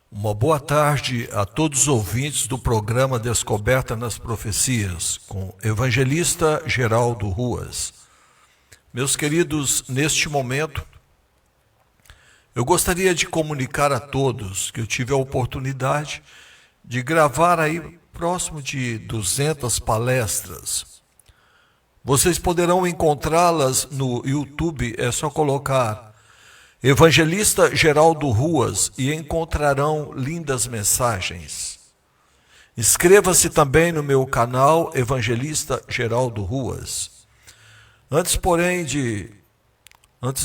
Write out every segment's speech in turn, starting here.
Uma boa tarde a todos os ouvintes do programa Descoberta nas Profecias, com evangelista Geraldo Ruas. Meus queridos, neste momento, eu gostaria de comunicar a todos que eu tive a oportunidade de gravar aí próximo de 200 palestras. Vocês poderão encontrá-las no YouTube, é só colocar Evangelista Geraldo Ruas e encontrarão lindas mensagens. Inscreva-se também no meu canal Evangelista Geraldo Ruas. Antes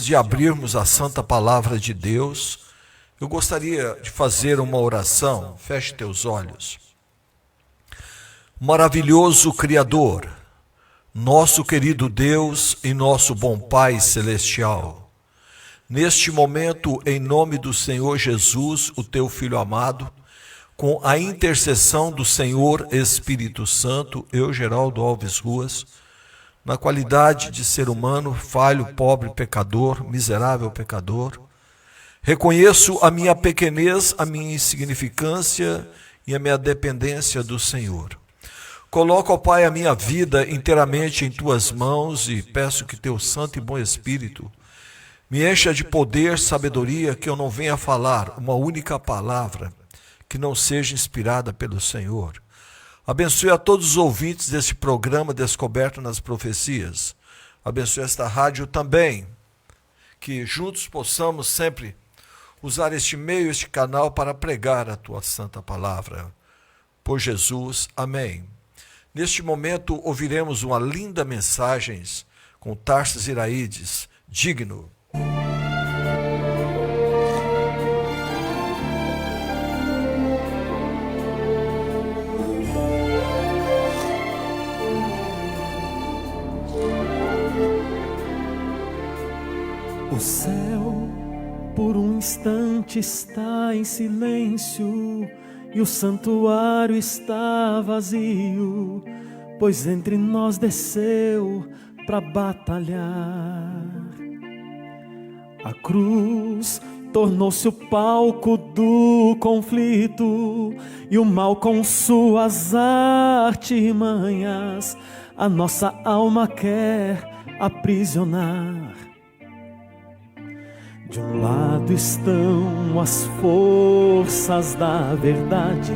de abrirmos a Santa Palavra de Deus, eu gostaria de fazer uma oração. Feche teus olhos. Maravilhoso Criador, nosso querido Deus e nosso bom Pai Celestial, neste momento, em nome do Senhor Jesus, o teu Filho amado, com a intercessão do Senhor Espírito Santo, eu, Geraldo Alves Ruas, na qualidade de ser humano, falho, pobre, pecador, miserável pecador, reconheço a minha pequenez, a minha insignificância e a minha dependência do Senhor. Coloco, ó Pai, a minha vida inteiramente em tuas mãos e peço que teu Santo e bom Espírito me encha de poder, sabedoria, que eu não venha falar uma única palavra que não seja inspirada pelo Senhor. Abençoe a todos os ouvintes desse programa Descoberto nas Profecias. Abençoe esta rádio também, que juntos possamos sempre usar este meio, este canal para pregar a tua santa palavra. Por Jesus, amém. Neste momento ouviremos uma linda mensagem com Tarsis Iraídes, digno. O céu por um instante está em silêncio e o santuário está vazio, pois entre nós desceu para batalhar. A cruz tornou-se o palco do conflito e o mal com suas artimanhas a nossa alma quer aprisionar. De um lado estão as forças da verdade,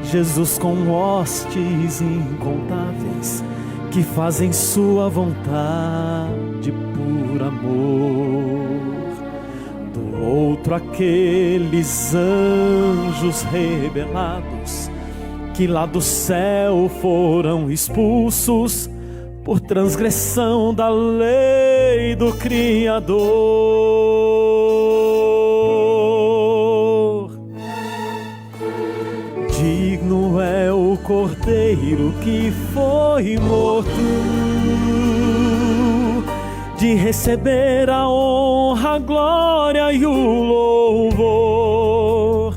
Jesus com hostes incontáveis que fazem sua vontade por amor. Do outro aqueles anjos rebelados que lá do céu foram expulsos por transgressão da lei do Criador. Digno é o Cordeiro que foi morto de receber a honra, a glória e o louvor.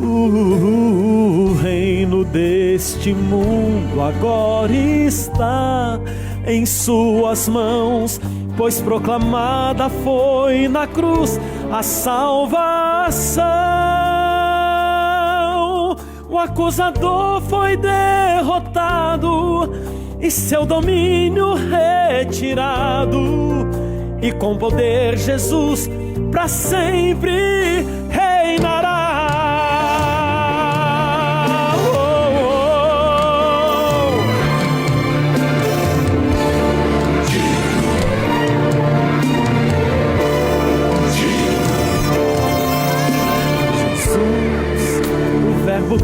O reino deste mundo agora está em suas mãos, pois proclamada foi na cruz a salvação. O acusador foi derrotado e seu domínio retirado, e com poder Jesus para sempre reinará.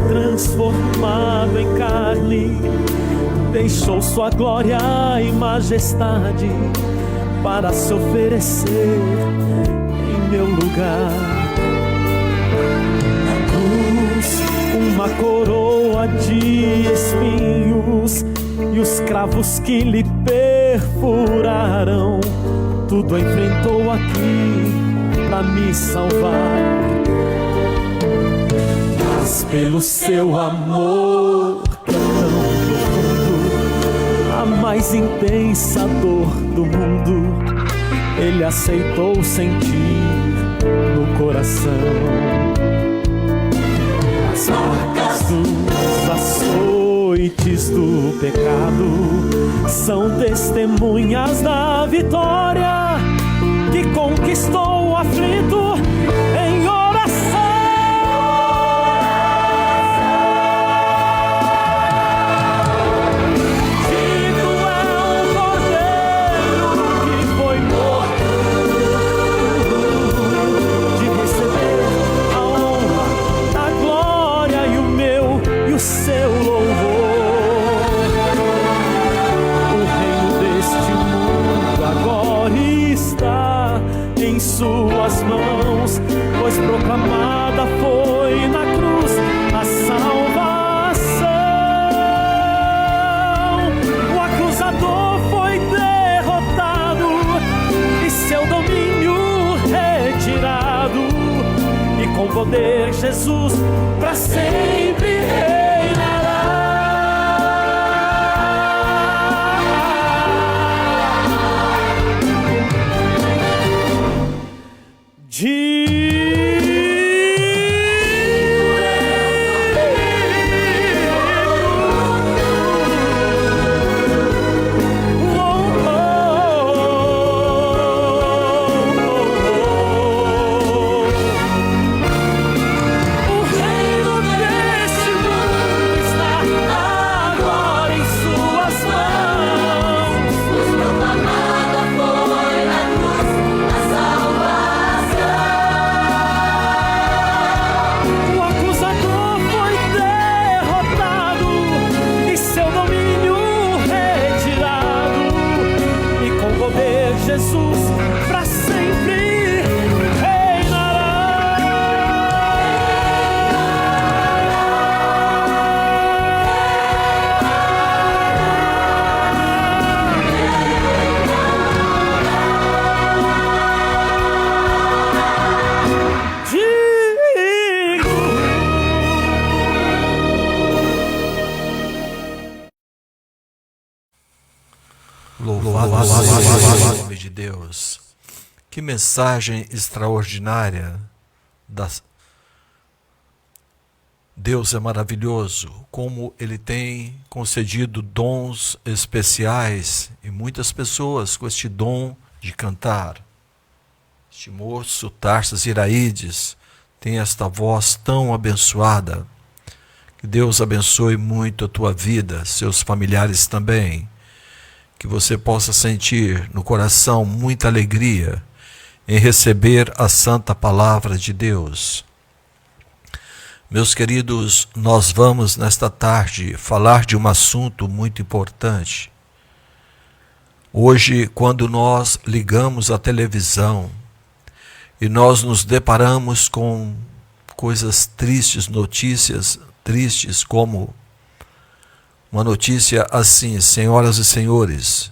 Transformado em carne, deixou sua glória e majestade para se oferecer em meu lugar. Na cruz, uma coroa de espinhos e os cravos que lhe perfuraram, tudo enfrentou aqui para me salvar. Pelo seu amor que é tão profundo, a mais intensa dor do mundo, Ele aceitou sentir no coração as marcas dos açoites do pecado, são testemunhas da vitória que conquistou o aflito em oração. Digno é o Cordeiro que foi morto, de receber a honra, a glória e o meu e o seu louvor. O reino deste mundo agora está em suas mãos, pois proclamada foi na cruz a salvação. O acusador foi derrotado e seu domínio retirado, e com poder Jesus para sempre reinará. Louvado seja o nome de Deus. Que mensagem extraordinária. Deus é maravilhoso, como Ele tem concedido dons especiais, e muitas pessoas com este dom de cantar. Este moço, Tarsis Iraídes, tem esta voz tão abençoada. Que Deus abençoe muito a tua vida, seus familiares também. Que você possa sentir no coração muita alegria em receber a santa palavra de Deus. Meus queridos, nós vamos nesta tarde falar de um assunto muito importante. Hoje, quando nós ligamos a televisão e nós nos deparamos com coisas tristes, notícias tristes, como uma notícia assim: senhoras e senhores,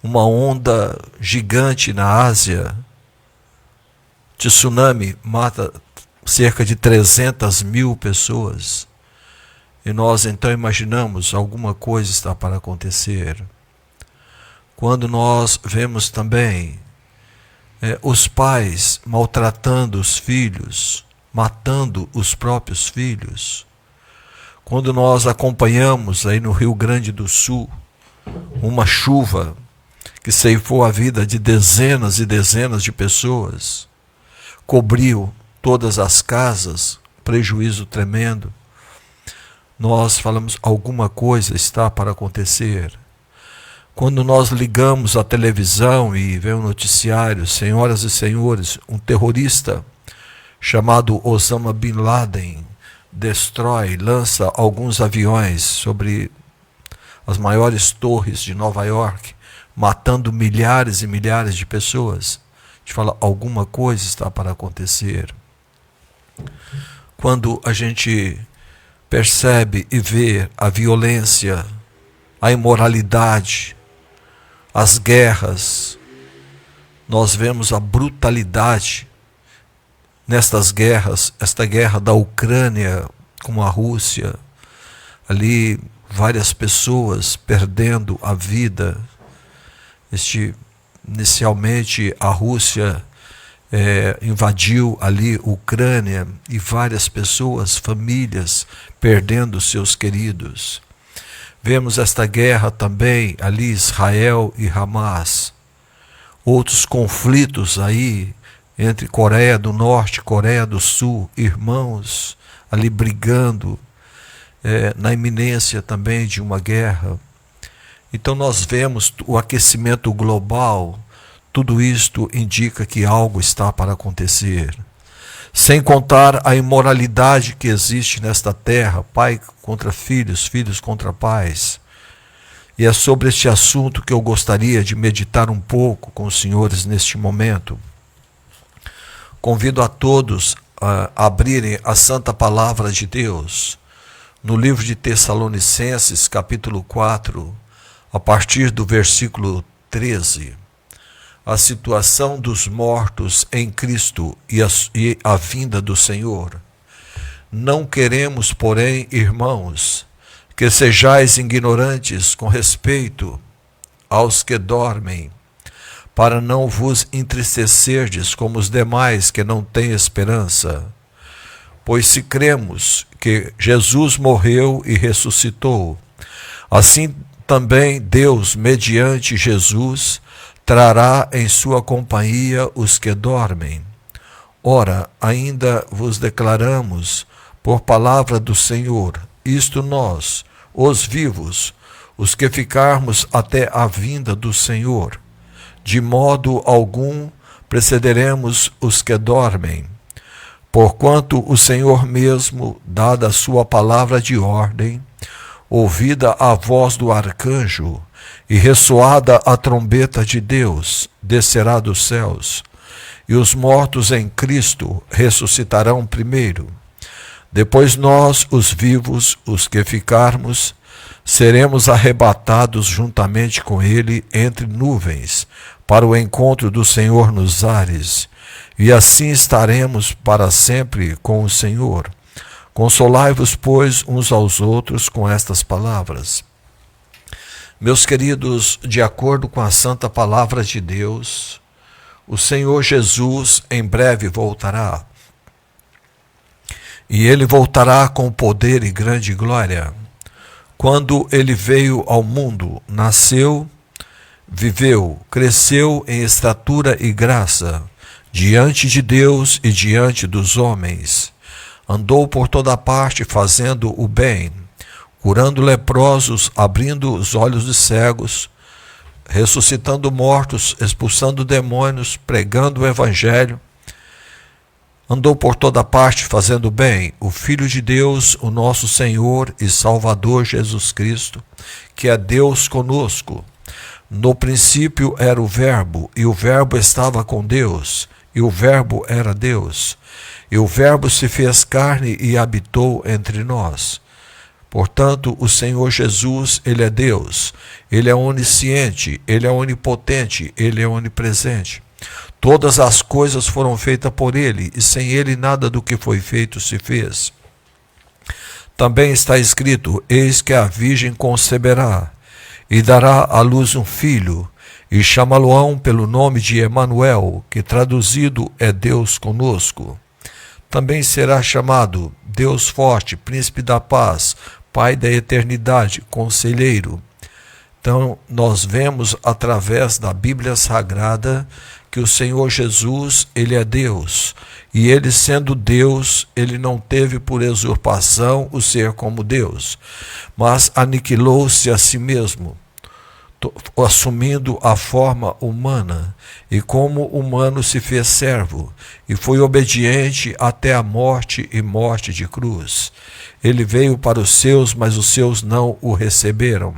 uma onda gigante na Ásia, tsunami, mata cerca de 300 mil pessoas. E nós então imaginamos alguma coisa está para acontecer. Quando nós vemos também os pais maltratando os filhos, matando os próprios filhos. Quando nós acompanhamos aí no Rio Grande do Sul uma chuva que ceifou a vida de dezenas e dezenas de pessoas, cobriu todas as casas, prejuízo tremendo, nós falamos, alguma coisa está para acontecer. Quando nós ligamos a televisão e vê um noticiário, senhoras e senhores, um terrorista chamado Osama Bin Laden lança alguns aviões sobre as maiores torres de Nova York, matando milhares e milhares de pessoas. A gente fala, alguma coisa está para acontecer. Quando a gente percebe e vê a violência, a imoralidade, as guerras, nós vemos a brutalidade nestas guerras, esta guerra da Ucrânia com a Rússia, ali várias pessoas perdendo a vida, este Inicialmente, a Rússia invadiu ali Ucrânia e várias pessoas, famílias, perdendo seus queridos. Vemos esta guerra também ali, Israel e Hamas. Outros conflitos aí entre Coreia do Norte e Coreia do Sul, irmãos ali brigando na iminência também de uma guerra. Então nós vemos o aquecimento global. Tudo isto indica que algo está para acontecer. Sem contar a imoralidade que existe nesta terra, pai contra filhos, filhos contra pais. E é sobre este assunto que eu gostaria de meditar um pouco com os senhores neste momento. Convido a todos a abrirem a santa palavra de Deus no livro de Tessalonicenses, capítulo 4, a partir do versículo 13. A situação dos mortos em Cristo e a vinda do Senhor. Não queremos, porém, irmãos, que sejais ignorantes com respeito aos que dormem, para não vos entristecerdes como os demais que não têm esperança. Pois se cremos que Jesus morreu e ressuscitou, assim também Deus, mediante Jesus, trará em sua companhia os que dormem. Ora, ainda vos declaramos, por palavra do Senhor, isto nós, os vivos, os que ficarmos até a vinda do Senhor. De modo algum precederemos os que dormem. Porquanto o Senhor mesmo, dada a sua palavra de ordem, ouvida a voz do arcanjo, e ressoada a trombeta de Deus, descerá dos céus, e os mortos em Cristo ressuscitarão primeiro. Depois nós, os vivos, os que ficarmos, seremos arrebatados juntamente com ele entre nuvens, para o encontro do Senhor nos ares, e assim estaremos para sempre com o Senhor. Consolai-vos, pois, uns aos outros com estas palavras. Meus queridos, de acordo com a santa palavra de Deus, o Senhor Jesus em breve voltará. E ele voltará com poder e grande glória. Quando ele veio ao mundo, nasceu, viveu, cresceu em estatura e graça, diante de Deus e diante dos homens. Andou por toda parte fazendo o bem, curando leprosos, abrindo os olhos de cegos, ressuscitando mortos, expulsando demônios, pregando o evangelho. Andou por toda parte fazendo bem, o Filho de Deus, o nosso Senhor e Salvador Jesus Cristo, que é Deus conosco. No princípio era o Verbo, e o Verbo estava com Deus, e o Verbo era Deus. E o Verbo se fez carne e habitou entre nós. Portanto, o Senhor Jesus, ele é Deus, ele é onisciente, ele é onipotente, ele é onipresente. Todas as coisas foram feitas por ele, e sem ele nada do que foi feito se fez. Também está escrito: eis que a virgem conceberá, e dará à luz um filho, e chamá-lo-ão pelo nome de Emanuel, que traduzido é Deus conosco. Também será chamado Deus forte, príncipe da paz, Pai da eternidade, conselheiro. Então, nós vemos através da Bíblia Sagrada que o Senhor Jesus, ele é Deus. E ele sendo Deus, ele não teve por usurpação o ser como Deus, mas aniquilou-se a si mesmo, assumindo a forma humana, e como humano se fez servo, e foi obediente até a morte e morte de cruz. Ele veio para os seus, mas os seus não o receberam.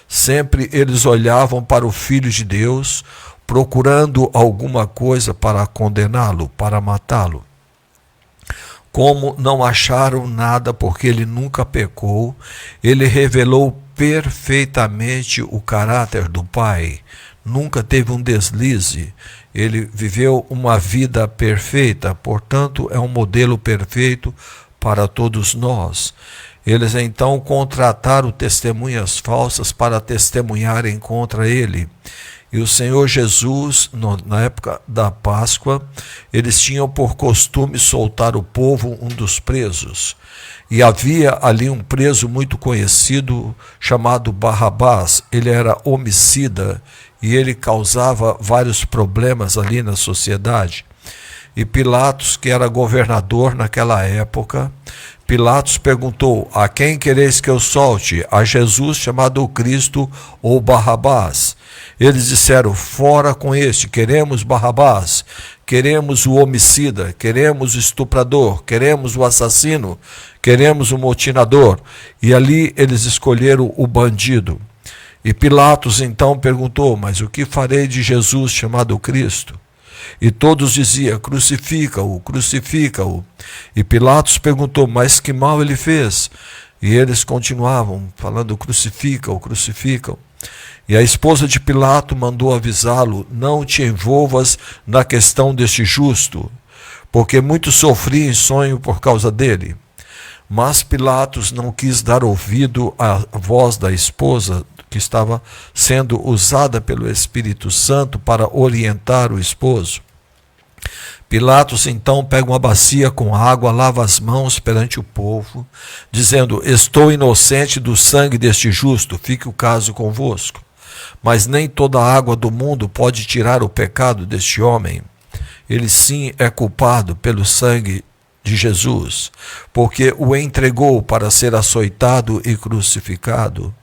Sempre eles olhavam para o Filho de Deus, procurando alguma coisa para condená-lo, para matá-lo. Como não acharam nada, porque ele nunca pecou, ele revelou perfeitamente o caráter do Pai. Nunca teve um deslize. Ele viveu uma vida perfeita, portanto, é um modelo perfeito para todos nós. Eles então contrataram testemunhas falsas para testemunharem contra ele. E o Senhor Jesus, na época da Páscoa, eles tinham por costume soltar o povo, um dos presos. E havia ali um preso muito conhecido chamado Barrabás. Ele era homicida e ele causava vários problemas ali na sociedade. E Pilatos, que era governador naquela época, Pilatos perguntou: a quem quereis que eu solte? A Jesus chamado Cristo ou Barrabás? Eles disseram: fora com este, queremos Barrabás, queremos o homicida, queremos o estuprador, queremos o assassino, queremos o motinador. E ali eles escolheram o bandido. E Pilatos então perguntou: mas o que farei de Jesus chamado Cristo? E todos diziam: crucifica-o, crucifica-o. E Pilatos perguntou: mas que mal ele fez? E eles continuavam falando: crucifica-o, crucifica-o. E a esposa de Pilato mandou avisá-lo: não te envolvas na questão deste justo, porque muito sofri em sonho por causa dele. Mas Pilatos não quis dar ouvido à voz da esposa, que estava sendo usada pelo Espírito Santo para orientar o esposo. Pilatos então pega uma bacia com água, lava as mãos perante o povo, dizendo: estou inocente do sangue deste justo, fique o caso convosco. Mas nem toda a água do mundo pode tirar o pecado deste homem. Ele sim é culpado pelo sangue de Jesus, porque o entregou para ser açoitado e crucificado.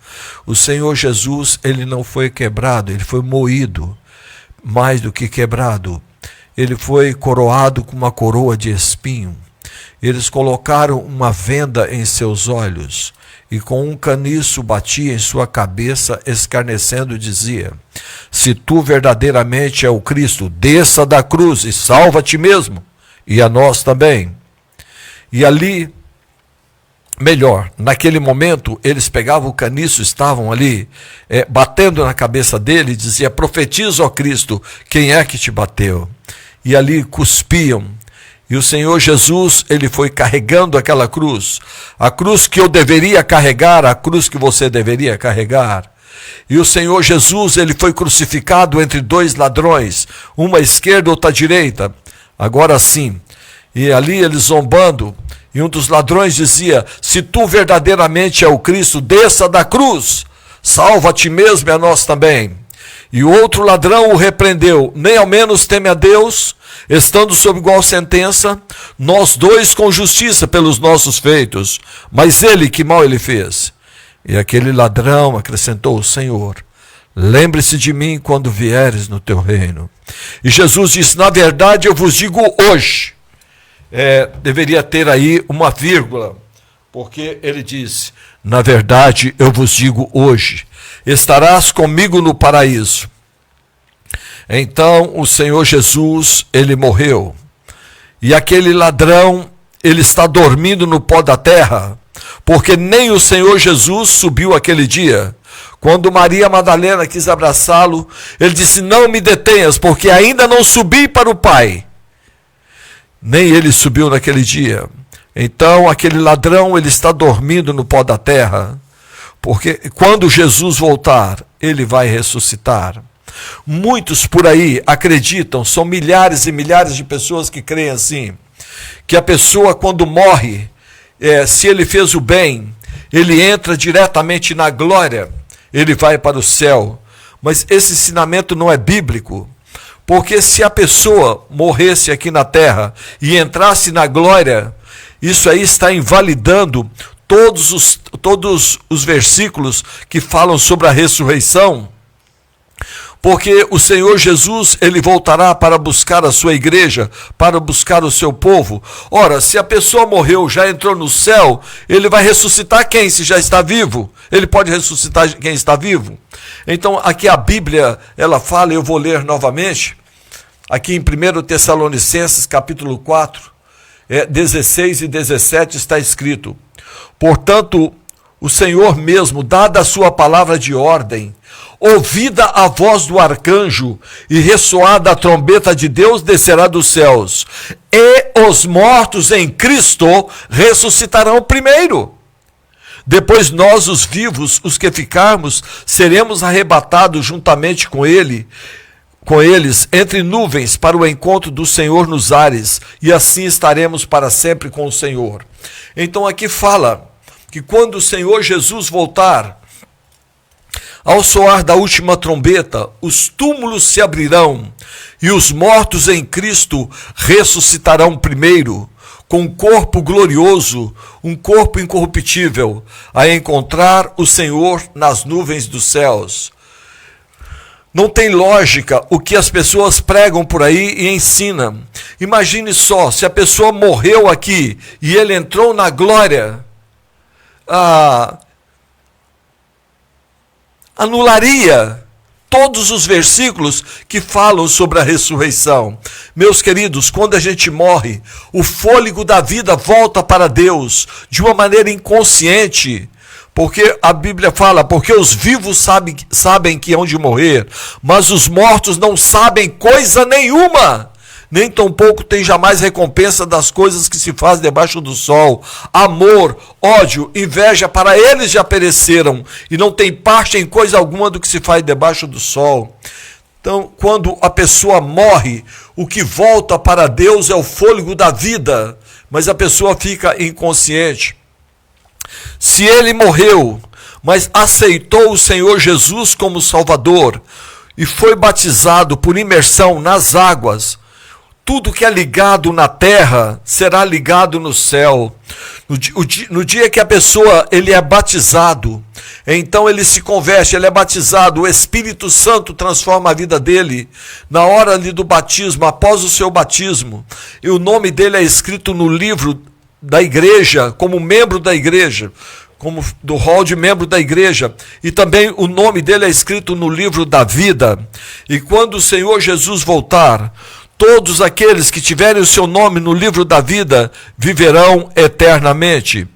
O Senhor Jesus, ele não foi quebrado, ele foi moído, mais do que quebrado. Ele foi coroado com uma coroa de espinho. Eles colocaram uma venda em seus olhos e com um caniço batia em sua cabeça, escarnecendo, dizia: se tu verdadeiramente é o Cristo, desça da cruz e salva a ti mesmo e a nós também. E ali, melhor, naquele momento, eles pegavam o caniço, estavam ali batendo na cabeça dele e dizia: profetiza, ó Cristo, quem é que te bateu? E ali cuspiam. E o Senhor Jesus, ele foi carregando aquela cruz, a cruz que eu deveria carregar, a cruz que você deveria carregar. E o Senhor Jesus, ele foi crucificado entre dois ladrões, uma à esquerda, outra à direita. Agora sim. E ali eles zombando, e um dos ladrões dizia: se tu verdadeiramente é o Cristo, desça da cruz, salva a ti mesmo e a nós também. E o outro ladrão o repreendeu: nem ao menos teme a Deus, estando sob igual sentença, nós dois com justiça pelos nossos feitos, mas ele, que mal ele fez? E aquele ladrão acrescentou: Senhor, lembre-se de mim quando vieres no teu reino. E Jesus disse: na verdade eu vos digo hoje. Deveria ter aí uma vírgula, porque ele disse: na verdade eu vos digo hoje, estarás comigo no paraíso. Então o Senhor Jesus, ele morreu, e aquele ladrão, ele está dormindo no pó da terra, porque nem o Senhor Jesus subiu aquele dia. Quando Maria Madalena quis abraçá-lo, ele disse: não me detenhas, porque ainda não subi para o Pai. Nem ele subiu naquele dia. Então aquele ladrão, ele está dormindo no pó da terra, porque quando Jesus voltar, ele vai ressuscitar. Muitos por aí acreditam, são milhares e milhares de pessoas que creem assim, que a pessoa quando morre, se ele fez o bem, ele entra diretamente na glória, ele vai para o céu. Mas esse ensinamento não é bíblico. Porque se a pessoa morresse aqui na terra e entrasse na glória, isso aí está invalidando todos os versículos que falam sobre a ressurreição. Porque o Senhor Jesus, ele voltará para buscar a sua igreja, para buscar o seu povo. Ora, se a pessoa morreu, já entrou no céu, ele vai ressuscitar quem, se já está vivo? Ele pode ressuscitar quem está vivo? Então, aqui a Bíblia, ela fala, eu vou ler novamente, aqui em 1 Tessalonicenses, capítulo 4, 16 e 17 está escrito: portanto, o Senhor mesmo, dada a sua palavra de ordem, ouvida a voz do arcanjo e ressoada a trombeta de Deus, descerá dos céus, e os mortos em Cristo ressuscitarão primeiro. Depois nós, os vivos, os que ficarmos, seremos arrebatados juntamente com eles entre nuvens para o encontro do Senhor nos ares, e assim estaremos para sempre com o Senhor. Então aqui fala que quando o Senhor Jesus voltar, ao soar da última trombeta, os túmulos se abrirão e os mortos em Cristo ressuscitarão primeiro, com um corpo glorioso, um corpo incorruptível, a encontrar o Senhor nas nuvens dos céus. Não tem lógica o que as pessoas pregam por aí e ensinam. Imagine só, se a pessoa morreu aqui e ele entrou na glória, anularia todos os versículos que falam sobre a ressurreição. Meus queridos, quando a gente morre, o fôlego da vida volta para Deus de uma maneira inconsciente, porque a Bíblia fala, porque os vivos sabem que hão de morrer, mas os mortos não sabem coisa nenhuma, nem tampouco tem jamais recompensa das coisas que se faz debaixo do sol. Amor, ódio, inveja, para eles já pereceram, e não tem parte em coisa alguma do que se faz debaixo do sol. Então, quando a pessoa morre, o que volta para Deus é o fôlego da vida, mas a pessoa fica inconsciente. Se ele morreu, mas aceitou o Senhor Jesus como Salvador, e foi batizado por imersão nas águas, tudo que é ligado na terra será ligado no céu. No dia que a pessoa ele é batizado, então ele se converte, ele é batizado, o Espírito Santo transforma a vida dele. Na hora ali do batismo, após o seu batismo, e o nome dele é escrito no livro da igreja, como membro da igreja, como do rol de membro da igreja, e também o nome dele é escrito no livro da vida. E quando o Senhor Jesus voltar, todos aqueles que tiverem o seu nome no livro da vida viverão eternamente.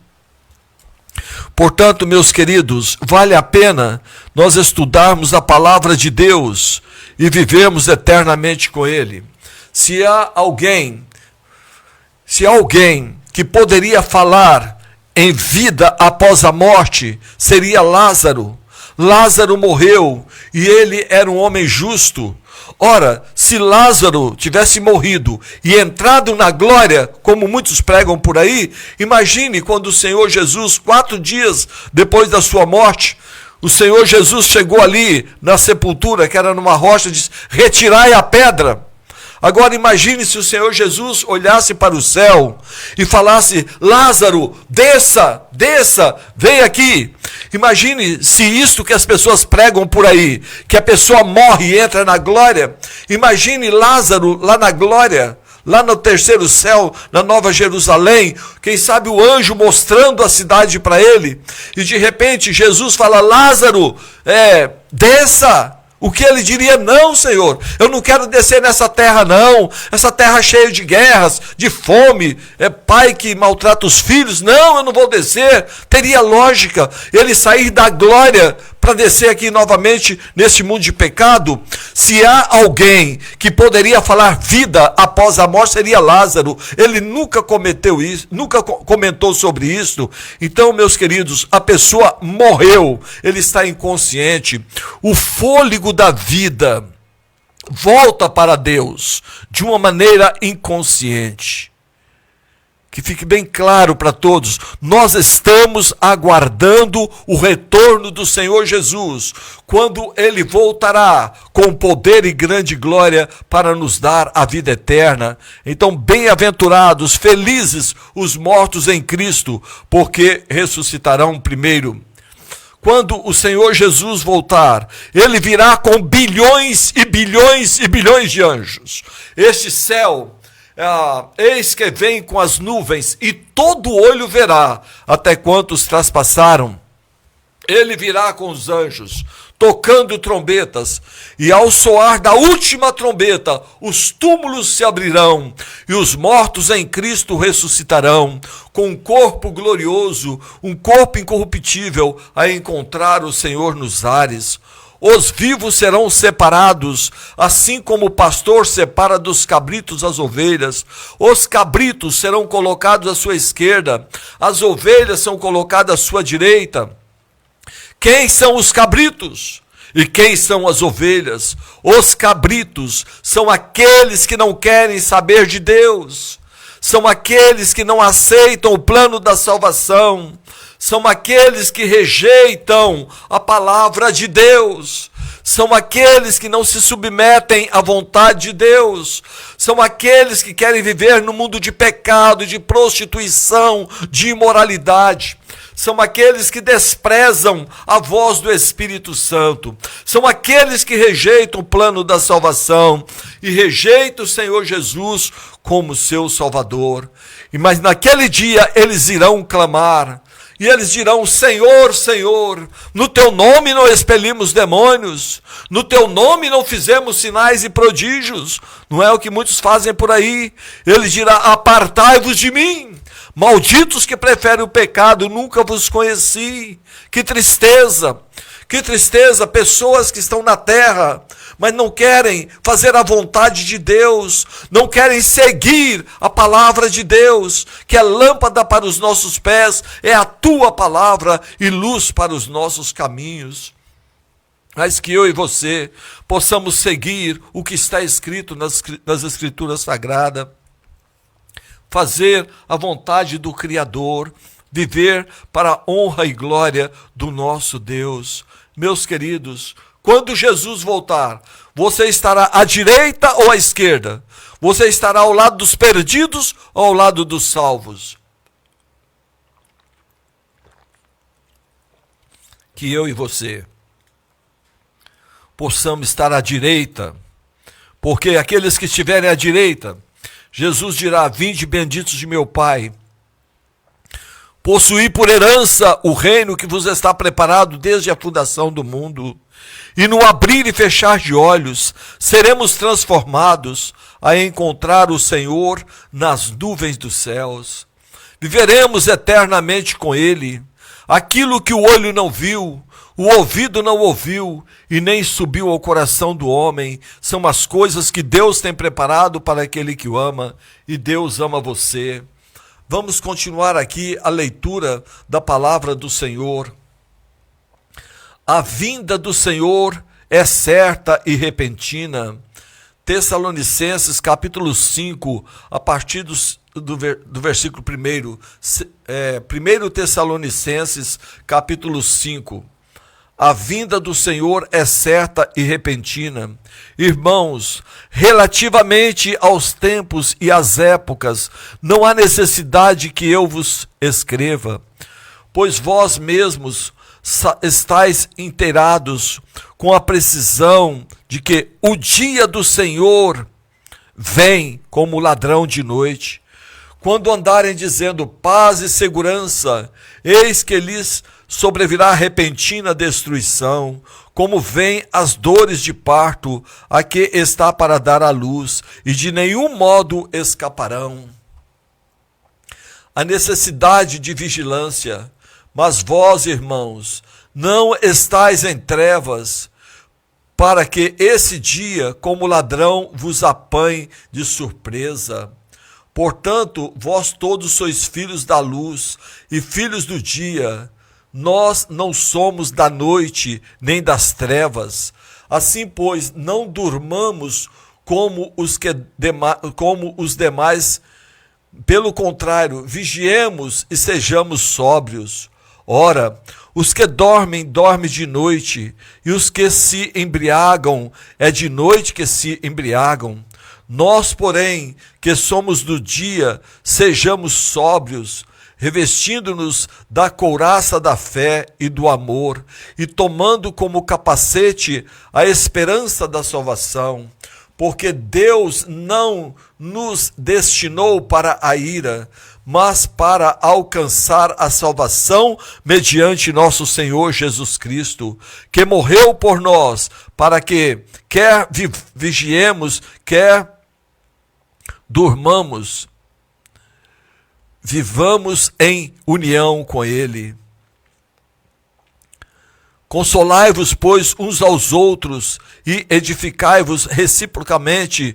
Portanto, meus queridos, vale a pena nós estudarmos a palavra de Deus e vivermos eternamente com Ele. Se há alguém que poderia falar em vida após a morte, seria Lázaro. Lázaro morreu e ele era um homem justo. Ora, se Lázaro tivesse morrido e entrado na glória, como muitos pregam por aí, imagine quando o Senhor Jesus, 4 dias depois da sua morte, o Senhor Jesus chegou ali na sepultura, que era numa rocha, e disse: retirai a pedra. Agora imagine se o Senhor Jesus olhasse para o céu e falasse: Lázaro, desça, desça, vem aqui. Imagine se isto que as pessoas pregam por aí, que a pessoa morre e entra na glória. Imagine Lázaro lá na glória, lá no terceiro céu, na Nova Jerusalém, quem sabe o anjo mostrando a cidade para ele, e de repente Jesus fala: Lázaro, desça. O que ele diria? Não, Senhor, eu não quero descer nessa terra não, essa terra cheia de guerras, de fome, pai que maltrata os filhos, não, eu não vou descer. Teria lógica ele sair da glória para descer aqui novamente nesse mundo de pecado? Se há alguém que poderia falar vida após a morte, seria Lázaro. Ele nunca cometeu isso, nunca comentou sobre isso. Então, meus queridos, a pessoa morreu, ele está inconsciente. O fôlego da vida volta para Deus de uma maneira inconsciente. Que fique bem claro para todos, nós estamos aguardando o retorno do Senhor Jesus, quando Ele voltará com poder e grande glória para nos dar a vida eterna. Então, bem-aventurados, felizes os mortos em Cristo, porque ressuscitarão primeiro. Quando o Senhor Jesus voltar, Ele virá com bilhões e bilhões e bilhões de anjos. Este céu, eis que vem com as nuvens, e todo olho verá, até quantos traspassaram. Ele virá com os anjos, tocando trombetas, e ao soar da última trombeta, os túmulos se abrirão, e os mortos em Cristo ressuscitarão, com um corpo glorioso, um corpo incorruptível, a encontrar o Senhor nos ares. Os vivos serão separados, assim como o pastor separa dos cabritos as ovelhas. Os cabritos serão colocados à sua esquerda, as ovelhas são colocadas à sua direita. Quem são os cabritos? E quem são as ovelhas? Os cabritos são aqueles que não querem saber de Deus, são aqueles que não aceitam o plano da salvação, são aqueles que rejeitam a palavra de Deus, são aqueles que não se submetem à vontade de Deus, são aqueles que querem viver no mundo de pecado, de prostituição, de imoralidade. São aqueles que desprezam a voz do Espírito Santo. São aqueles que rejeitam o plano da salvação e rejeitam o Senhor Jesus como seu Salvador. Mas naquele dia eles irão clamar. E eles dirão: Senhor, Senhor, no teu nome não expelimos demônios, no teu nome não fizemos sinais e prodígios. Não é o que muitos fazem por aí. Ele dirá: apartai-vos de mim, malditos que preferem o pecado, nunca vos conheci. Que tristeza, pessoas que estão na terra, mas não querem fazer a vontade de Deus, não querem seguir a palavra de Deus, que é lâmpada para os nossos pés, é a tua palavra e luz para os nossos caminhos. Mas que eu e você possamos seguir o que está escrito nas Escrituras Sagradas, fazer a vontade do Criador, viver para a honra e glória do nosso Deus. Meus queridos, quando Jesus voltar, você estará à direita ou à esquerda? Você estará ao lado dos perdidos ou ao lado dos salvos? Que eu e você possamos estar à direita, porque aqueles que estiverem à direita, Jesus dirá: vinde benditos de meu Pai, possuí por herança o reino que vos está preparado desde a fundação do mundo. E no abrir e fechar de olhos, seremos transformados a encontrar o Senhor nas nuvens dos céus. Viveremos eternamente com Ele. Aquilo que o olho não viu, o ouvido não ouviu e nem subiu ao coração do homem, são as coisas que Deus tem preparado para aquele que o ama, e Deus ama você. Vamos continuar aqui a leitura da palavra do Senhor. A vinda do Senhor é certa e repentina. Tessalonicenses capítulo 5, a partir do versículo 1. 1 Tessalonicenses capítulo 5. A vinda do Senhor é certa e repentina. Irmãos, relativamente aos tempos e às épocas, não há necessidade que eu vos escreva, pois vós mesmos estáis inteirados com a precisão de que o dia do Senhor vem como ladrão de noite. Quando andarem dizendo paz e segurança, eis que lhes sobrevirá repentina destruição, como vêm as dores de parto a que está para dar à luz, e de nenhum modo escaparão. A necessidade de vigilância. Mas vós, irmãos, não estáis em trevas, para que esse dia, como ladrão, vos apanhe de surpresa. Portanto, vós todos sois filhos da luz e filhos do dia. Nós não somos da noite nem das trevas. Assim, pois, não durmamos como os demais. Pelo contrário, vigiemos e sejamos sóbrios. Ora, os que dormem, dormem de noite, e os que se embriagam, é de noite que se embriagam. Nós, porém, que somos do dia, sejamos sóbrios, revestindo-nos da couraça da fé e do amor, e tomando como capacete a esperança da salvação. Porque Deus não nos destinou para a ira, mas para alcançar a salvação mediante nosso Senhor Jesus Cristo, que morreu por nós, para que, quer vigiemos, quer durmamos, vivamos em união com Ele. Consolai-vos, pois, uns aos outros e edificai-vos reciprocamente,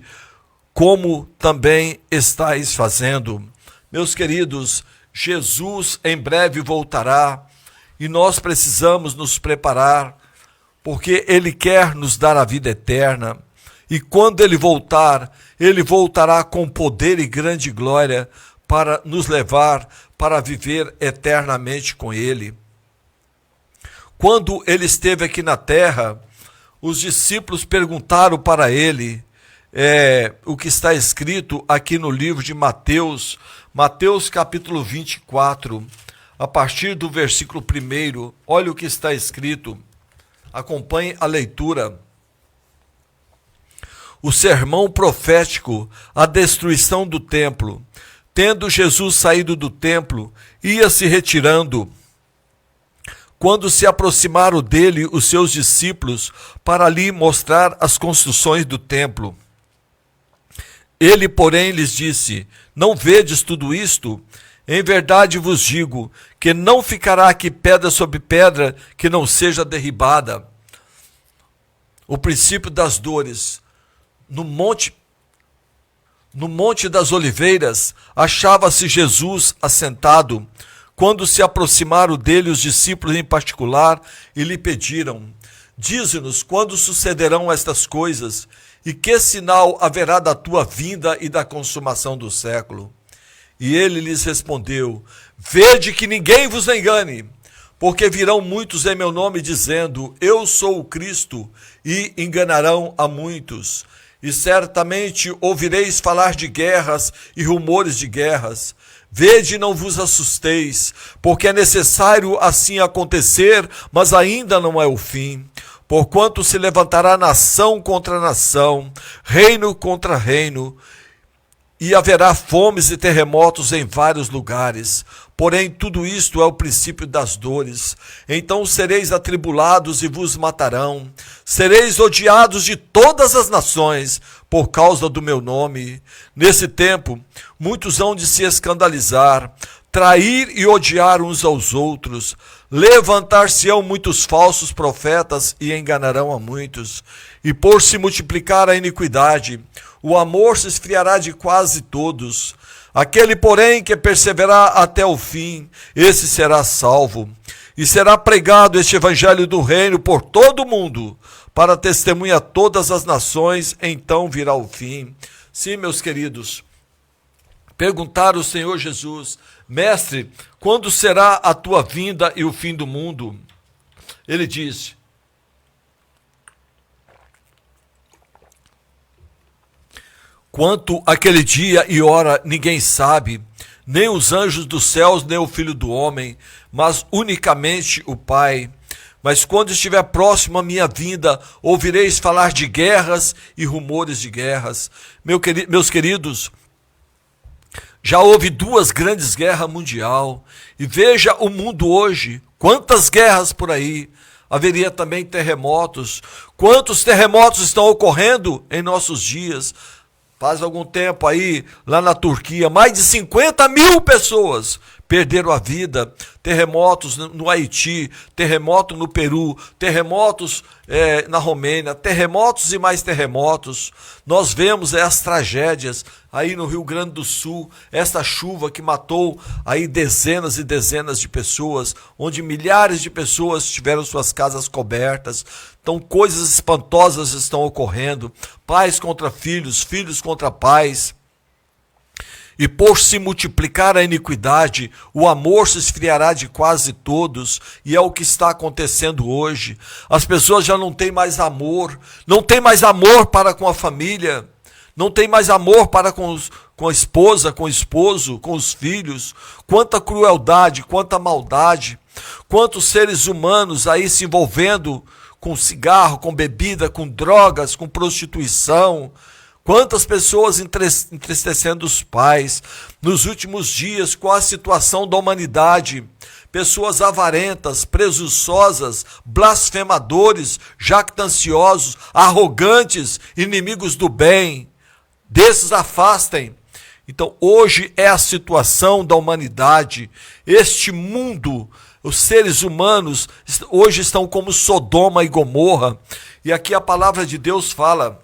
como também estáis fazendo. Meus queridos, Jesus em breve voltará e nós precisamos nos preparar, porque Ele quer nos dar a vida eterna. E quando Ele voltará com poder e grande glória para nos levar para viver eternamente com Ele. Quando Ele esteve aqui na terra, os discípulos perguntaram para Ele o que está escrito aqui no livro de Mateus, Mateus capítulo 24, a partir do versículo 1, olha o que está escrito, acompanhe a leitura. O sermão profético, a destruição do templo. Tendo Jesus saído do templo, ia se retirando. Quando se aproximaram dele os seus discípulos para lhe mostrar as construções do templo. Ele, porém, lhes disse: não vedes tudo isto? Em verdade vos digo que não ficará aqui pedra sobre pedra que não seja derribada. O princípio das dores. No Monte das Oliveiras, achava-se Jesus assentado, quando se aproximaram dele os discípulos em particular e lhe pediram: dize-nos quando sucederão estas coisas, e que sinal haverá da tua vinda e da consumação do século? E ele lhes respondeu: vede que ninguém vos engane, porque virão muitos em meu nome dizendo: eu sou o Cristo, e enganarão a muitos. E certamente ouvireis falar de guerras e rumores de guerras. Vede e não vos assusteis, porque é necessário assim acontecer, mas ainda não é o fim. Porquanto se levantará nação contra nação, reino contra reino, e haverá fomes e terremotos em vários lugares. Porém, tudo isto é o princípio das dores. Então sereis atribulados e vos matarão. Sereis odiados de todas as nações por causa do meu nome. Nesse tempo, muitos hão de se escandalizar, trair e odiar uns aos outros. Levantar-se-ão muitos falsos profetas e enganarão a muitos. E por se multiplicar a iniquidade, o amor se esfriará de quase todos. Aquele, porém, que perseverar até o fim, esse será salvo. E será pregado este evangelho do reino por todo o mundo, para testemunha a todas as nações, então virá o fim. Sim, meus queridos, perguntaram ao Senhor Jesus: mestre, quando será a tua vinda e o fim do mundo? Ele disse: quanto àquele dia e hora ninguém sabe, nem os anjos dos céus, nem o Filho do Homem, mas unicamente o Pai. Mas quando estiver próximo a minha vinda, ouvireis falar de guerras e rumores de guerras. Meus queridos, já houve 2 grandes guerras mundiais, e veja o mundo hoje, quantas guerras por aí. Haveria também terremotos. Quantos terremotos estão ocorrendo em nossos dias? Faz algum tempo aí, lá na Turquia, mais de 50 mil pessoas perderam a vida. Terremotos no Haiti, terremoto no Peru, terremotos na Romênia, terremotos e mais terremotos. Nós vemos as tragédias aí no Rio Grande do Sul, essa chuva que matou aí dezenas e dezenas de pessoas, onde milhares de pessoas tiveram suas casas cobertas. Então coisas espantosas estão ocorrendo, pais contra filhos, filhos contra pais. E por se multiplicar a iniquidade, o amor se esfriará de quase todos, e é o que está acontecendo hoje. As pessoas já não têm mais amor, não têm mais amor para com a família, não têm mais amor para com a esposa, com o esposo, com os filhos. Quanta crueldade, quanta maldade, quantos seres humanos aí se envolvendo com cigarro, com bebida, com drogas, com prostituição. Quantas pessoas entristecendo os pais nos últimos dias com a situação da humanidade. Pessoas avarentas, presunçosas, blasfemadores, jactanciosos, arrogantes, inimigos do bem. Desses afastem. Então hoje é a situação da humanidade. Este mundo, os seres humanos hoje estão como Sodoma e Gomorra. E aqui a palavra de Deus fala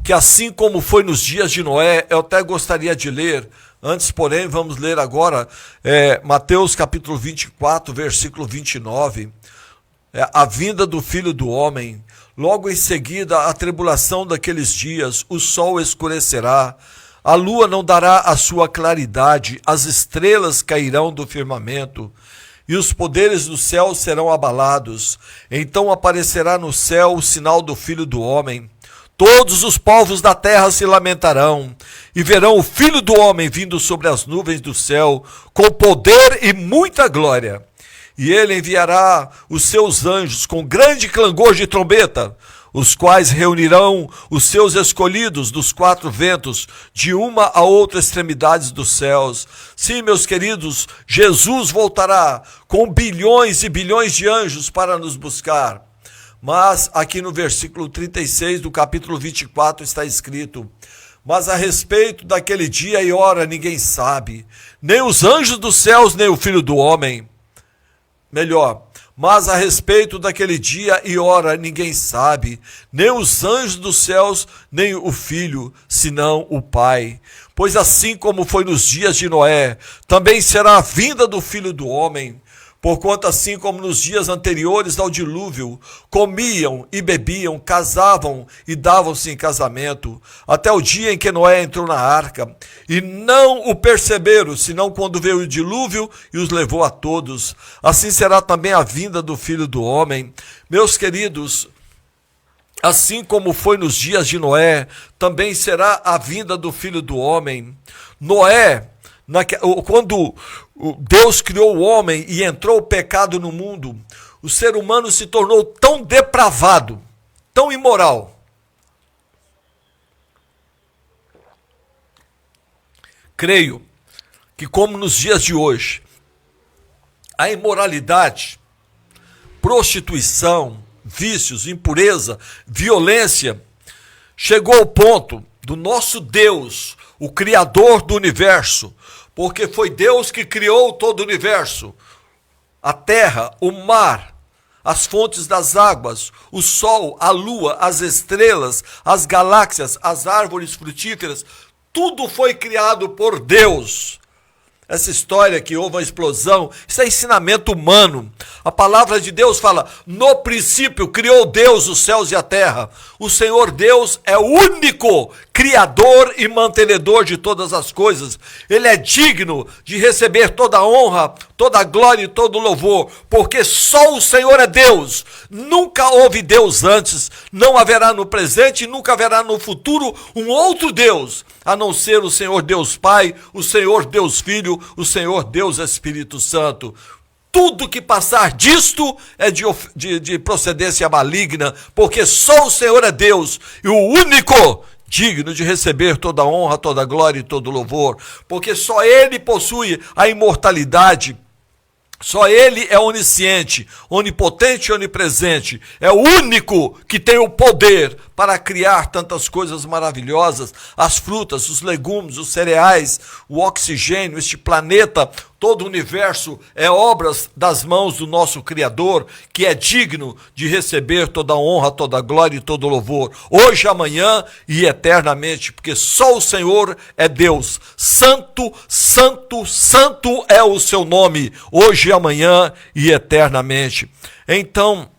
que assim como foi nos dias de Noé, eu até gostaria de ler, antes porém vamos ler agora Mateus capítulo 24, versículo 29, a vinda do Filho do Homem. Logo em seguida, a tribulação daqueles dias, o sol escurecerá, a lua não dará a sua claridade, as estrelas cairão do firmamento, e os poderes do céu serão abalados. Então aparecerá no céu o sinal do Filho do Homem. Todos os povos da terra se lamentarão, e verão o Filho do Homem vindo sobre as nuvens do céu, com poder e muita glória. E ele enviará os seus anjos com grande clangor de trombeta, os quais reunirão os seus escolhidos dos quatro ventos, de uma a outra extremidade dos céus. Sim, meus queridos, Jesus voltará com bilhões e bilhões de anjos para nos buscar. Mas aqui no versículo 36 do capítulo 24 está escrito: mas a respeito daquele dia e hora ninguém sabe, nem os anjos dos céus, nem o Filho do Homem. Mas a respeito daquele dia e hora ninguém sabe, nem os anjos dos céus, nem o Filho, senão o Pai. Pois assim como foi nos dias de Noé, também será a vinda do Filho do Homem. Porquanto assim como nos dias anteriores ao dilúvio, comiam e bebiam, casavam e davam-se em casamento, até o dia em que Noé entrou na arca, e não o perceberam, senão quando veio o dilúvio e os levou a todos. Assim será também a vinda do Filho do Homem. Meus queridos, assim como foi nos dias de Noé, também será a vinda do Filho do Homem. Noé, quando Deus criou o homem e entrou o pecado no mundo, o ser humano se tornou tão depravado, tão imoral. Creio que, como nos dias de hoje, a imoralidade, prostituição, vícios, impureza, violência, chegou ao ponto do nosso Deus, o Criador do universo, porque foi Deus que criou todo o universo, a terra, o mar, as fontes das águas, o sol, a lua, as estrelas, as galáxias, as árvores frutíferas, tudo foi criado por Deus. Essa história que houve uma explosão, isso é ensinamento humano. A palavra de Deus fala: no princípio criou Deus os céus e a terra. O Senhor Deus é o único criador e mantenedor de todas as coisas. Ele é digno de receber toda a honra, toda a glória e todo o louvor, porque só o Senhor é Deus. Nunca houve Deus antes, não haverá no presente e nunca haverá no futuro um outro Deus, a não ser o Senhor Deus Pai, o Senhor Deus Filho, o Senhor Deus Espírito Santo. Tudo que passar disto é de procedência maligna, porque só o Senhor é Deus e o único digno de receber toda a honra, toda a glória e todo o louvor, porque só Ele possui a imortalidade. Só Ele é onisciente, onipotente e onipresente. É o único que tem o poder para criar tantas coisas maravilhosas, as frutas, os legumes, os cereais, o oxigênio, este planeta, todo o universo é obras das mãos do nosso Criador, que é digno de receber toda a honra, toda a glória e todo o louvor, hoje, amanhã e eternamente, porque só o Senhor é Deus. Santo, santo, santo é o seu nome, hoje, amanhã e eternamente. Então,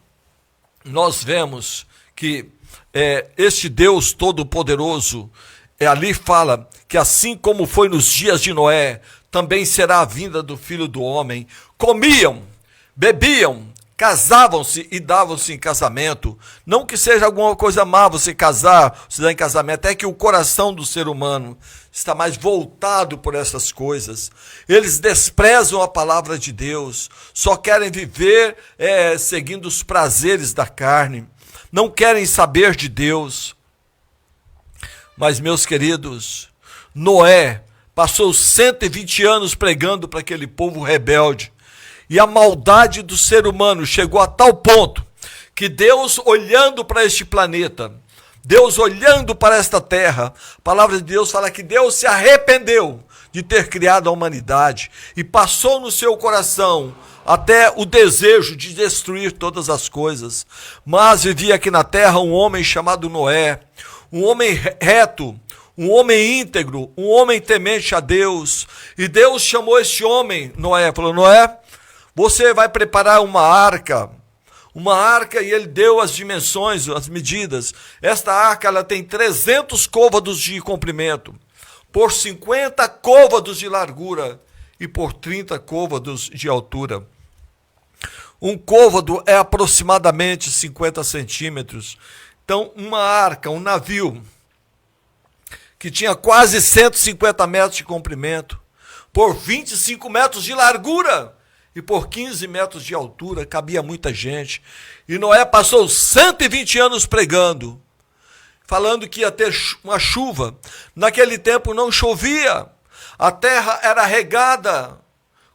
nós vemos que este Deus Todo-Poderoso, ali fala que assim como foi nos dias de Noé, também será a vinda do Filho do Homem. Comiam, bebiam, casavam-se e davam-se em casamento. Não que seja alguma coisa má você casar, se dar em casamento, é que o coração do ser humano está mais voltado por essas coisas. Eles desprezam a palavra de Deus, só querem viver seguindo os prazeres da carne, não querem saber de Deus. Mas, meus queridos, Noé passou 120 anos pregando para aquele povo rebelde, e a maldade do ser humano chegou a tal ponto que Deus, olhando para este planeta, Deus olhando para esta terra, a palavra de Deus fala que Deus se arrependeu de ter criado a humanidade e passou no seu coração até o desejo de destruir todas as coisas. Mas vivia aqui na terra um homem chamado Noé, um homem reto, um homem íntegro, um homem temente a Deus. E Deus chamou este homem, Noé, falou: Noé, você vai preparar uma arca, e ele deu as dimensões, as medidas. Esta arca, ela tem 300 côvados de comprimento, por 50 côvados de largura e por 30 côvados de altura. Um côvado é aproximadamente 50 centímetros. Então, uma arca, um navio, que tinha quase 150 metros de comprimento, por 25 metros de largura e por 15 metros de altura, cabia muita gente. E Noé passou 120 anos pregando, falando que ia ter uma chuva. Naquele tempo não chovia, a terra era regada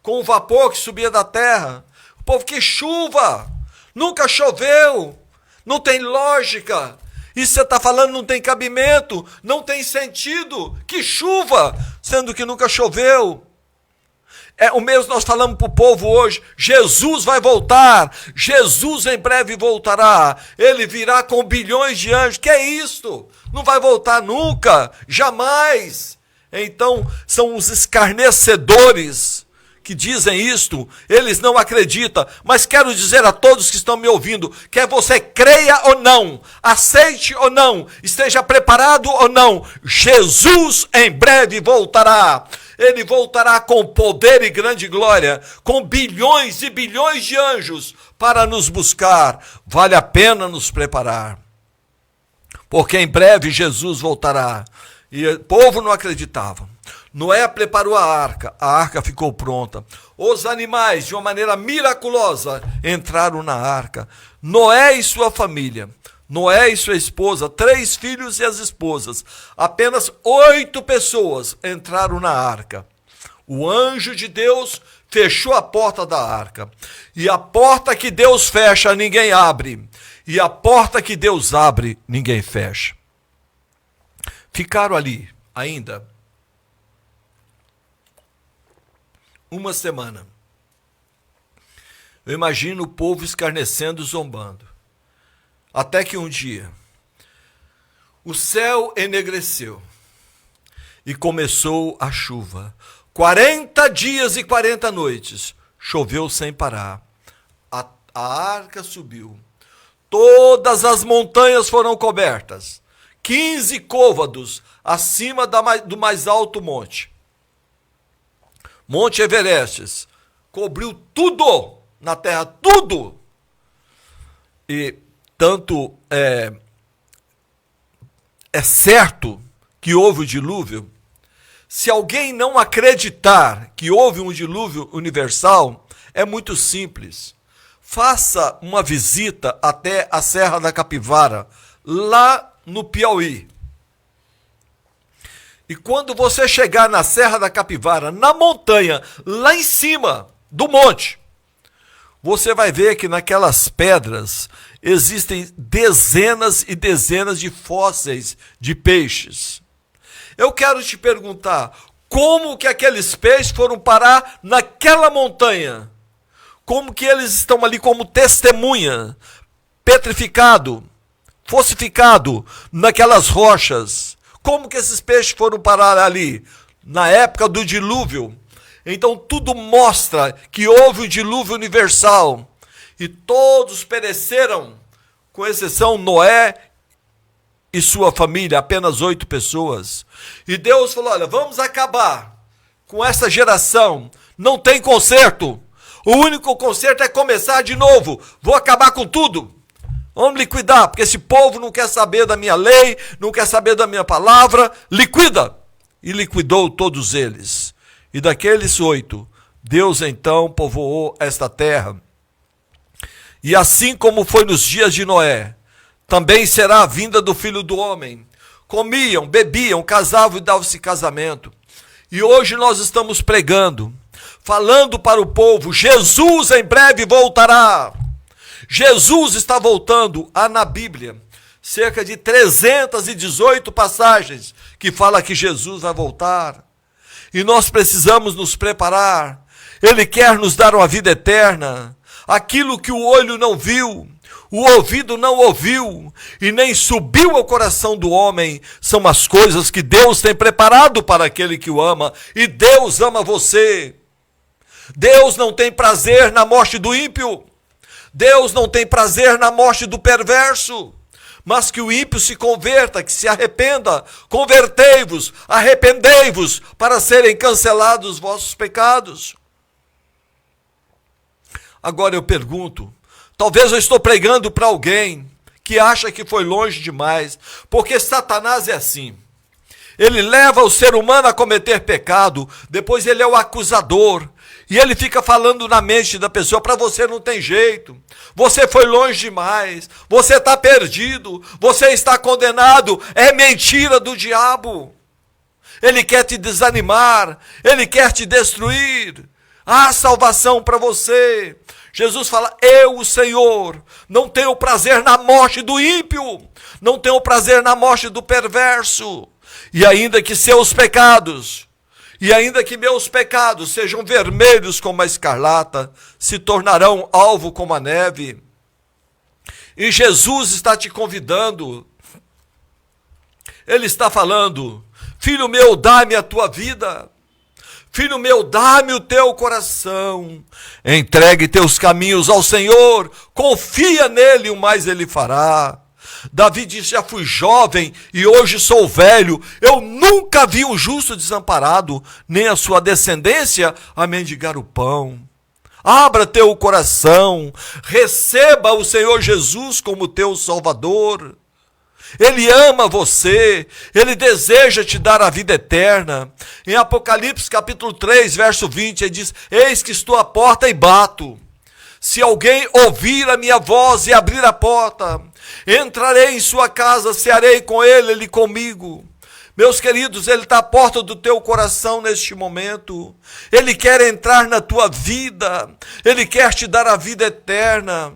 com o vapor que subia da terra. O povo: que chuva, nunca choveu, não tem lógica. Isso você está falando não tem cabimento, não tem sentido. Que chuva, sendo que nunca choveu. É o mesmo nós falamos para o povo hoje: Jesus vai voltar, Jesus em breve voltará, ele virá com bilhões de anjos. Que é isto? Não vai voltar nunca, jamais. Então são os escarnecedores que dizem isto, eles não acreditam, mas quero dizer a todos que estão me ouvindo, quer você creia ou não, aceite ou não, esteja preparado ou não, Jesus em breve voltará. Ele voltará com poder e grande glória, com bilhões e bilhões de anjos para nos buscar. Vale a pena nos preparar, porque em breve Jesus voltará. E o povo não acreditava. Noé preparou a arca ficou pronta. Os animais, de uma maneira miraculosa, entraram na arca. Noé e sua família, Noé e sua esposa, 3 filhos e as esposas, apenas 8 pessoas entraram na arca. O anjo de Deus fechou a porta da arca. E a porta que Deus fecha, ninguém abre. E a porta que Deus abre, ninguém fecha. Ficaram ali ainda uma semana. Eu imagino o povo escarnecendo, zombando. Até que um dia, o céu enegreceu e começou a chuva. 40 dias e 40 noites, choveu sem parar. A arca subiu. Todas as montanhas foram cobertas. 15 côvados acima do mais alto monte. Monte Everest, cobriu tudo na terra, tudo. E tanto é certo que houve o dilúvio. Se alguém não acreditar que houve um dilúvio universal, é muito simples. Faça uma visita até a Serra da Capivara, lá no Piauí. E quando você chegar na Serra da Capivara, na montanha, lá em cima do monte, você vai ver que naquelas pedras existem dezenas e dezenas de fósseis de peixes. Eu quero te perguntar, como que aqueles peixes foram parar naquela montanha? Como que eles estão ali como testemunha, petrificado, fossificado naquelas rochas? Como que esses peixes foram parar ali? Na época do dilúvio. Então tudo mostra que houve um dilúvio universal. E todos pereceram, com exceção Noé e sua família, apenas 8 pessoas. E Deus falou: olha, vamos acabar com essa geração. Não tem conserto. O único conserto é começar de novo. Vou acabar com tudo. Vamos liquidar, porque esse povo não quer saber da minha lei, não quer saber da minha palavra. Liquida! E liquidou todos eles. E daqueles 8, Deus então povoou esta terra. E assim como foi nos dias de Noé, também será a vinda do Filho do Homem. Comiam, bebiam, casavam e davam-se casamento. E hoje nós estamos pregando, falando para o povo: Jesus em breve voltará. Jesus está voltando. Há na Bíblia cerca de 318 passagens que fala que Jesus vai voltar. E nós precisamos nos preparar. Ele quer nos dar uma vida eterna. Aquilo que o olho não viu, o ouvido não ouviu e nem subiu ao coração do homem, são as coisas que Deus tem preparado para aquele que o ama. E Deus ama você. Deus não tem prazer na morte do ímpio. Deus não tem prazer na morte do perverso. Mas que o ímpio se converta, que se arrependa. Convertei-vos, arrependei-vos, para serem cancelados os vossos pecados. Agora eu pergunto, talvez eu estou pregando para alguém que acha que foi longe demais, porque Satanás é assim. Ele leva o ser humano a cometer pecado, depois ele é o acusador, e ele fica falando na mente da pessoa, para você não tem jeito, você foi longe demais, você está perdido, você está condenado, é mentira do diabo. Ele quer te desanimar, ele quer te destruir. Há salvação para você. Jesus fala, eu, o Senhor, não tenho prazer na morte do ímpio, não tenho prazer na morte do perverso. E ainda que seus pecados, e ainda que meus pecados sejam vermelhos como a escarlata, se tornarão alvo como a neve. E Jesus está te convidando. Ele está falando, filho meu, dá-me a tua vida. Filho meu, dá-me o teu coração, entregue teus caminhos ao Senhor, confia nele, o mais ele fará. Davi disse, já fui jovem e hoje sou velho, eu nunca vi um justo desamparado, nem a sua descendência a mendigar o pão. Abra teu coração, receba o Senhor Jesus como teu Salvador. Ele ama você, ele deseja te dar a vida eterna. Em Apocalipse capítulo 3, verso 20, ele diz, eis que estou à porta e bato. Se alguém ouvir a minha voz e abrir a porta, entrarei em sua casa, cearei com ele, ele comigo. Meus queridos, ele está à porta do teu coração neste momento. Ele quer entrar na tua vida, ele quer te dar a vida eterna.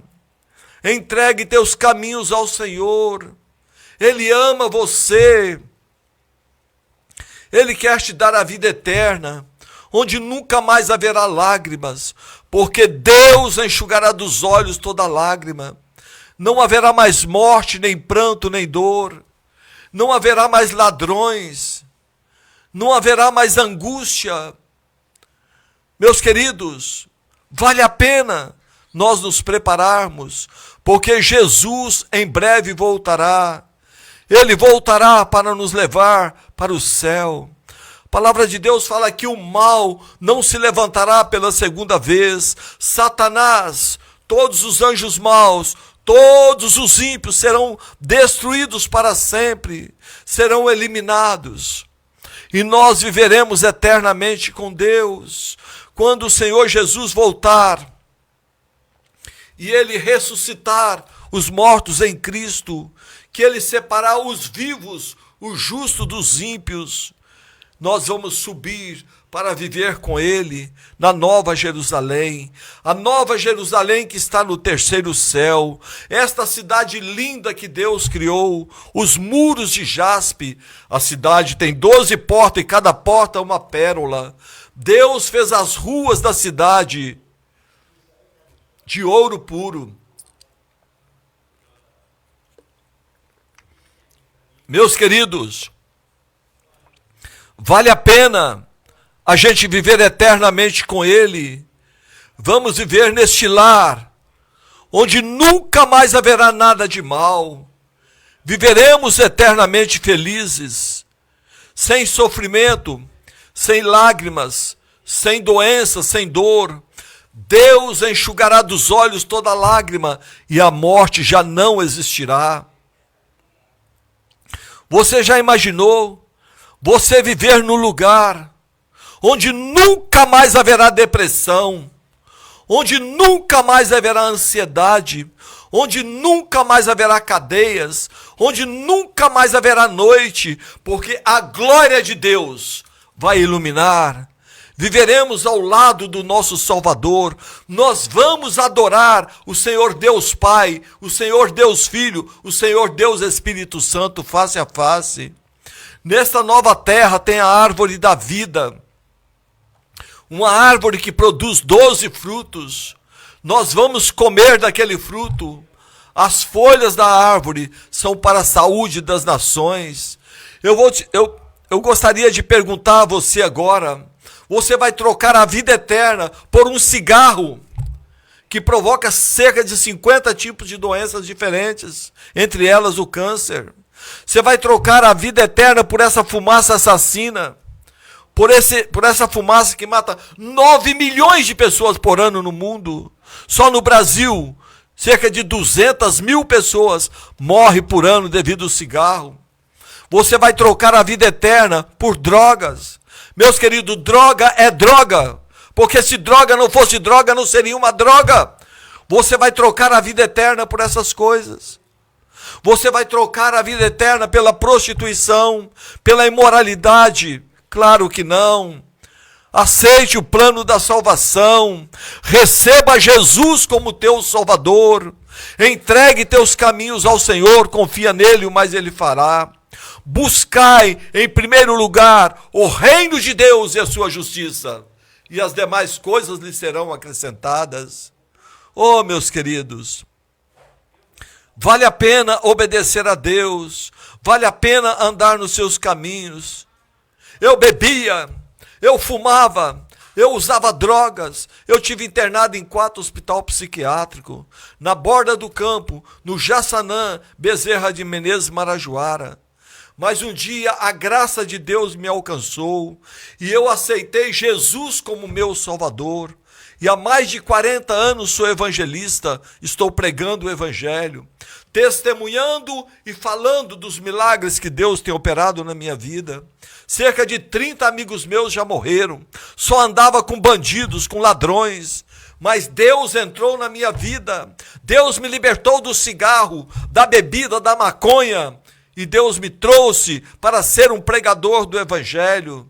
Entregue teus caminhos ao Senhor. Ele ama você, ele quer te dar a vida eterna, onde nunca mais haverá lágrimas, porque Deus enxugará dos olhos toda lágrima, não haverá mais morte, nem pranto, nem dor, não haverá mais ladrões, não haverá mais angústia. Meus queridos, vale a pena nós nos prepararmos, porque Jesus em breve voltará. Ele voltará para nos levar para o céu. A palavra de Deus fala que o mal não se levantará pela segunda vez. Satanás, todos os anjos maus, todos os ímpios serão destruídos para sempre, serão eliminados. E nós viveremos eternamente com Deus. Quando o Senhor Jesus voltar e ele ressuscitar os mortos em Cristo, que ele separar os vivos, o justo dos ímpios, nós vamos subir para viver com ele na Nova Jerusalém, a Nova Jerusalém que está no terceiro céu, esta cidade linda que Deus criou, os muros de jaspe, a cidade tem 12 portas e cada porta uma pérola. Deus fez as ruas da cidade de ouro puro. Meus queridos, vale a pena a gente viver eternamente com ele. Vamos viver neste lar, onde nunca mais haverá nada de mal. Viveremos eternamente felizes, sem sofrimento, sem lágrimas, sem doença, sem dor. Deus enxugará dos olhos toda lágrima e a morte já não existirá. Você já imaginou você viver no lugar onde nunca mais haverá depressão, onde nunca mais haverá ansiedade, onde nunca mais haverá cadeias, onde nunca mais haverá noite, porque a glória de Deus vai iluminar. Viveremos ao lado do nosso Salvador, nós vamos adorar o Senhor Deus Pai, o Senhor Deus Filho, o Senhor Deus Espírito Santo face a face. Nesta nova terra tem a árvore da vida, uma árvore que produz 12 frutos, nós vamos comer daquele fruto. As folhas da árvore são para a saúde das nações. Eu gostaria de perguntar a você agora, você vai trocar a vida eterna por um cigarro que provoca cerca de 50 tipos de doenças diferentes, entre elas o câncer? Você vai trocar a vida eterna por essa fumaça assassina, por essa fumaça que mata 9 milhões de pessoas por ano no mundo? Só no Brasil, cerca de 200 mil pessoas morrem por ano devido ao cigarro. Você vai trocar a vida eterna por drogas. Meus queridos, droga é droga, porque se droga não fosse droga, não seria uma droga. Você vai trocar a vida eterna por essas coisas. Você vai trocar a vida eterna pela prostituição, pela imoralidade? Claro que não. Aceite o plano da salvação, receba Jesus como teu Salvador, entregue teus caminhos ao Senhor, confia nele, o mais ele fará. Buscai em primeiro lugar o reino de Deus e a sua justiça, e as demais coisas lhe serão acrescentadas. Oh, meus queridos, vale a pena obedecer a Deus, vale a pena andar nos seus caminhos. Eu bebia, eu fumava, eu usava drogas, eu tive internado em 4 hospitais psiquiátricos, na Borda do Campo, no Jaçanã, Bezerra de Menezes, Marajoara. Mas um dia a graça de Deus me alcançou e eu aceitei Jesus como meu Salvador. E há mais de 40 anos sou evangelista, estou pregando o evangelho, testemunhando e falando dos milagres que Deus tem operado na minha vida. Cerca de 30 amigos meus já morreram, só andava com bandidos, com ladrões, mas Deus entrou na minha vida, Deus me libertou do cigarro, da bebida, da maconha, e Deus me trouxe para ser um pregador do evangelho.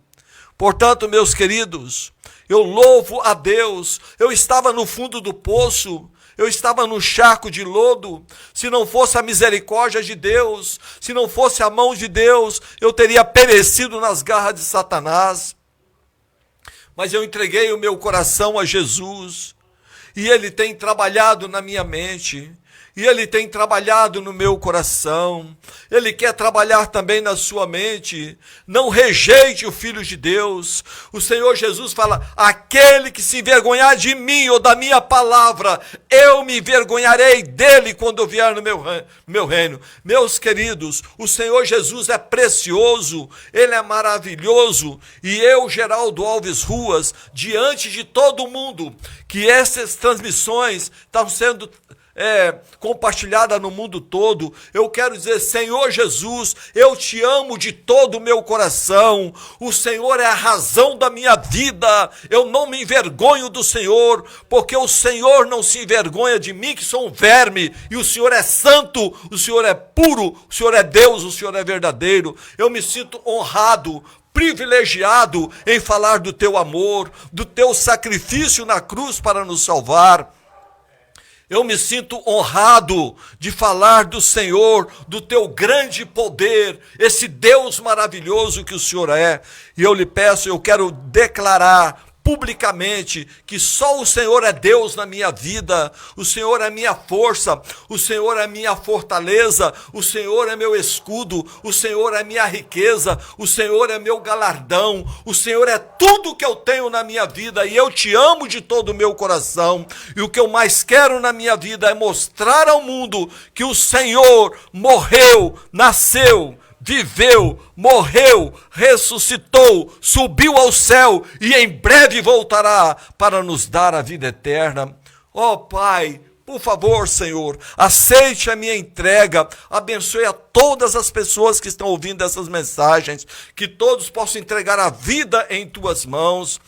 Portanto, meus queridos, eu louvo a Deus. Eu estava no fundo do poço, eu estava no charco de lodo. Se não fosse a misericórdia de Deus, se não fosse a mão de Deus, eu teria perecido nas garras de Satanás. Mas eu entreguei o meu coração a Jesus, e Ele tem trabalhado na minha mente, e Ele tem trabalhado no meu coração. Ele quer trabalhar também na sua mente. Não rejeite o Filho de Deus. O Senhor Jesus fala: aquele que se envergonhar de mim ou da minha palavra, eu me envergonharei dele quando eu vier no meu reino. Meus queridos, o Senhor Jesus é precioso, Ele é maravilhoso. E eu, Geraldo Alves Ruas, diante de todo mundo, que essas transmissões estão sendo compartilhada no mundo todo, eu quero dizer: Senhor Jesus, eu te amo de todo o meu coração, o Senhor é a razão da minha vida, eu não me envergonho do Senhor, porque o Senhor não se envergonha de mim, que sou um verme, e o Senhor é santo, o Senhor é puro, o Senhor é Deus, o Senhor é verdadeiro. Eu me sinto honrado, privilegiado em falar do teu amor, do teu sacrifício na cruz para nos salvar. Eu me sinto honrado de falar do Senhor, do teu grande poder, esse Deus maravilhoso que o Senhor é. E eu lhe peço, eu quero declarar publicamente que só o Senhor é Deus na minha vida, o Senhor é minha força, o Senhor é minha fortaleza, o Senhor é meu escudo, o Senhor é minha riqueza, o Senhor é meu galardão, o Senhor é tudo que eu tenho na minha vida, e eu te amo de todo o meu coração. E o que eu mais quero na minha vida é mostrar ao mundo que o Senhor morreu, nasceu, viveu, morreu, ressuscitou, subiu ao céu e em breve voltará para nos dar a vida eterna. Ó Pai, por favor, Senhor, aceite a minha entrega, abençoe a todas as pessoas que estão ouvindo essas mensagens, que todos possam entregar a vida em tuas mãos.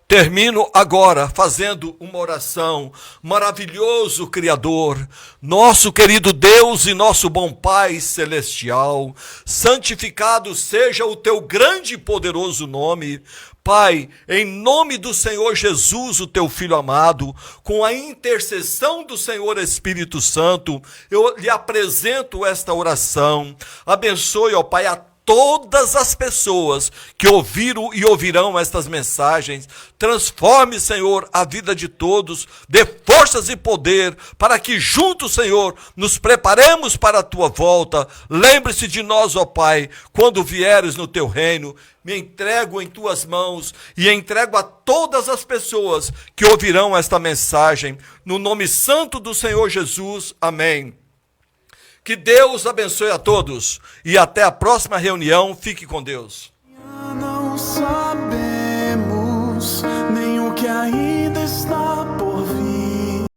Termino agora fazendo uma oração. Maravilhoso Criador, nosso querido Deus e nosso bom Pai celestial, santificado seja o teu grande e poderoso nome. Pai, em nome do Senhor Jesus, o teu Filho amado, com a intercessão do Senhor Espírito Santo, eu lhe apresento esta oração. Abençoe, ó Pai, a todas as pessoas que ouviram e ouvirão estas mensagens. Transforme, Senhor, a vida de todos, dê forças e poder, para que juntos, Senhor, nos preparemos para a tua volta. Lembre-se de nós, ó Pai, quando vieres no teu reino. Me entrego em tuas mãos e entrego a todas as pessoas que ouvirão esta mensagem, no nome santo do Senhor Jesus. Amém. Que Deus abençoe a todos e até a próxima reunião. Fique com Deus. Não sabemos nem o que ainda está